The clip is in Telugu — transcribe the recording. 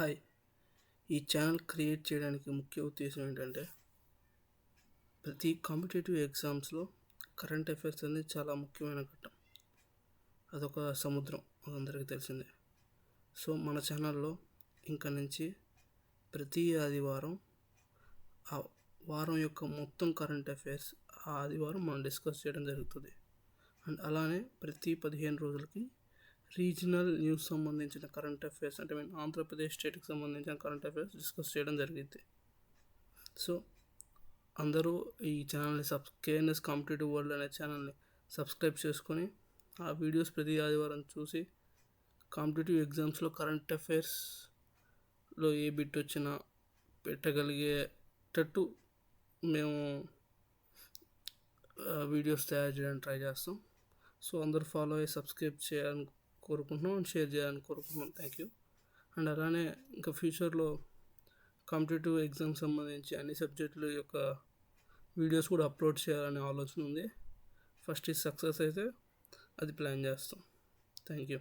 హాయ్! ఈ ఛానల్ క్రియేట్ చేయడానికి ముఖ్య ఉద్దేశం ఏంటంటే, ప్రతి కాంపిటేటివ్ ఎగ్జామ్స్‌లో కరెంట్ అఫైర్స్ అనేది చాలా ముఖ్యమైన ఘట్టం. అదొక సముద్రం మనందరికీ తెలిసిందే. సో, మన ఛానల్‌లో ఇంక నుంచి ప్రతి ఆదివారం ఆ వారం యొక్క మొత్తం కరెంట్ అఫైర్స్ ఆ ఆదివారం మనం డిస్కస్ చేయడం జరుగుతుంది. అండ్ అలానే ప్రతి 15 రోజులకి రీజనల్ న్యూస్ సంబంధించిన కరెంట్ అఫైర్స్ అంటే ఆంధ్రప్రదేశ్ స్టేట్కి సంబంధించిన కరెంట్ అఫైర్స్ డిస్కస్ చేయడం జరిగింది. సో అందరూ ఈ ఛానల్ని కేఎన్ఎస్ కాంపిటేటివ్ వరల్డ్ అనే ఛానల్ని సబ్స్క్రైబ్ చేసుకొని ఆ వీడియోస్ ప్రతి ఆదివారం చూసి కాంపిటేటివ్ ఎగ్జామ్స్లో కరెంట్ అఫైర్స్లో ఏ బిట్ వచ్చినా పెట్టగలిగేటట్టు మేము వీడియోస్ తయారు చేయడానికి ట్రై చేస్తాం. సో అందరూ ఫాలో అయ్యి సబ్స్క్రైబ్ చేయాలని కోరుకుంటున్నాం అండ్ షేర్ చేయాలని కోరుకుంటున్నాం. Thank you. అండ్ అలానే ఇంకా ఫ్యూచర్లో కాంపిటేటివ్ ఎగ్జామ్ సంబంధించి అన్ని సబ్జెక్టుల యొక్క వీడియోస్ కూడా అప్లోడ్ చేయాలనే ఆలోచన ఉంది. ఫస్ట్ ఇది సక్సెస్ అయితే అది ప్లాన్ చేస్తాం. Thank you.